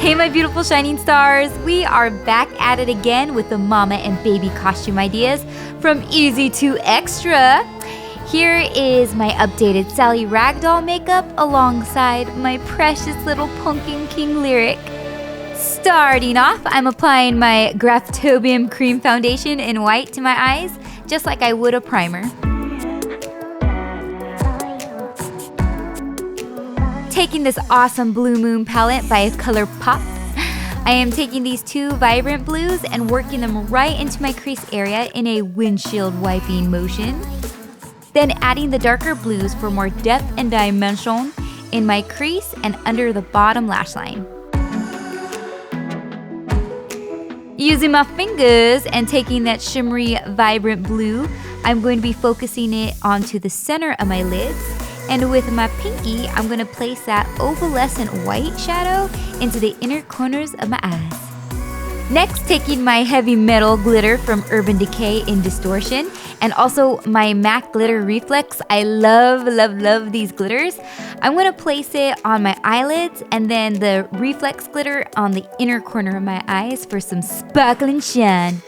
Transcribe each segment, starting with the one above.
Hey my beautiful shining stars, we are back at it again with the mama and baby costume ideas from easy to extra. Here is my updated Sally Ragdoll makeup alongside my precious little Pumpkin King lyric. Starting off, I'm applying my Graftobium Cream Foundation in white to my eyes, just like I would a primer. Taking this awesome Blue Moon palette by ColourPop, I am taking these two vibrant blues and working them right into my crease area in a windshield wiping motion. Then adding the darker blues for more depth and dimension in my crease and under the bottom lash line. Using my fingers and taking that shimmery, vibrant blue, I'm going to be focusing it onto the center of my lids. And with my pinky, I'm going to place that opalescent white shadow into the inner corners of my eyes. Next, taking my heavy metal glitter from Urban Decay in Distortion and also my MAC Glitter Reflex. I love, love, love these glitters. I'm going to place it on my eyelids and then the Reflex glitter on the inner corner of my eyes for some sparkling shine.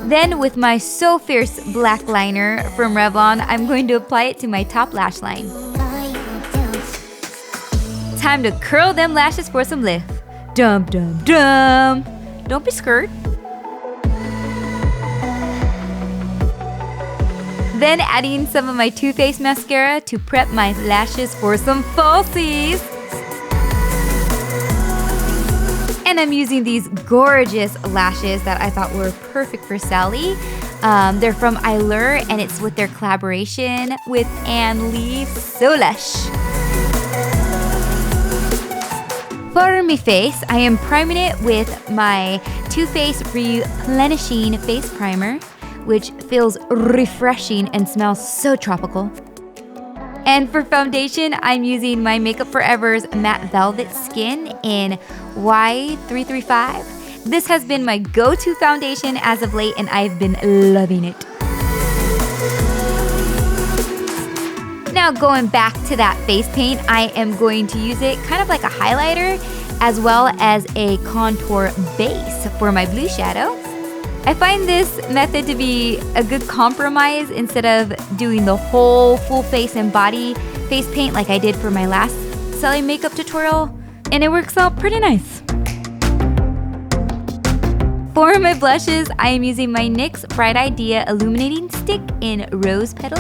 Then with my So Fierce black liner from Revlon, I'm going to apply it to my top lash line. Time to curl them lashes for some lift. Dum dum dum. Don't be scared. Then adding some of my Too Faced mascara to prep my lashes for some falsies. And I'm using these gorgeous lashes that I thought were perfect for Sally. They're from Allure and it's with their collaboration with Ann Lee. So lush. For my face, I am priming it with my Too Faced Replenishing Face Primer, which feels refreshing and smells so tropical. And for foundation, I'm using my Makeup Forever's Matte Velvet Skin in Y335. This has been my go-to foundation as of late and I've been loving it. Now going back to that face paint, I am going to use it kind of like a highlighter as well as a contour base for my blue shadow. I find this method to be a good compromise instead of doing the whole full face and body face paint like I did for my last Sally makeup tutorial, and it works out pretty nice. For my blushes, I am using my NYX Bright Idea Illuminating Stick in Rose Petal.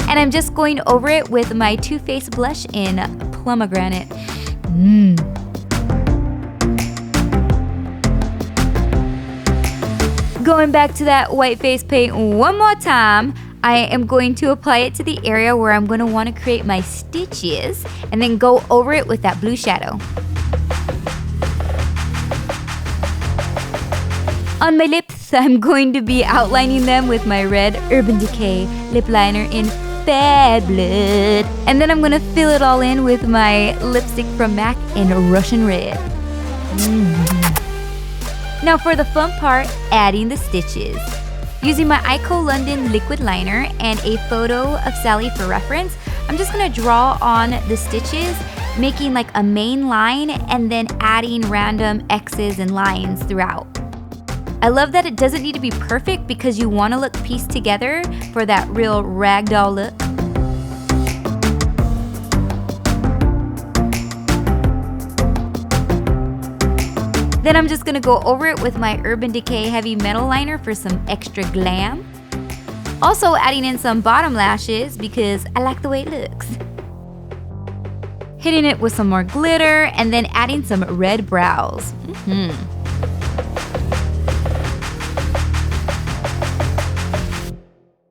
And I'm just going over it with my Too Faced blush in Pomegranate. Going back to that white face paint one more time, I am going to apply it to the area where I'm going to want to create my stitches and then go over it with that blue shadow. On my lips, I'm going to be outlining them with my red Urban Decay lip liner in Bad Blood. And then I'm going to fill it all in with my lipstick from MAC in Russian Red. Now for the fun part, adding the stitches. Using my Ico London liquid liner and a photo of Sally for reference, I'm just gonna draw on the stitches, making like a main line and then adding random X's and lines throughout. I love that it doesn't need to be perfect because you wanna look pieced together for that real ragdoll look. Then I'm just gonna go over it with my Urban Decay Heavy Metal Liner for some extra glam. Also adding in some bottom lashes because I like the way it looks. Hitting it with some more glitter and then adding some red brows.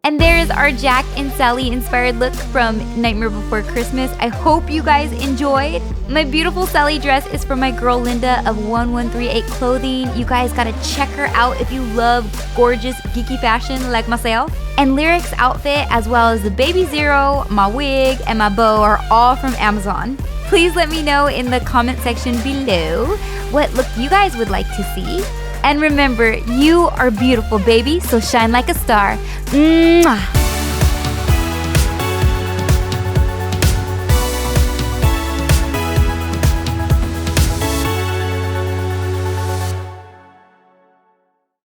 And there's our Jack and Sally inspired look from Nightmare Before Christmas. I hope you guys enjoyed. My beautiful Sally dress is from my girl Linda of 1138 Clothing. You guys gotta check her out if you love gorgeous geeky fashion like myself. And Lyric's outfit as well as the Baby Zero, my wig, and my bow are all from Amazon. Please let me know in the comment section below what look you guys would like to see. And remember, you are beautiful, baby, so shine like a star. Mwah!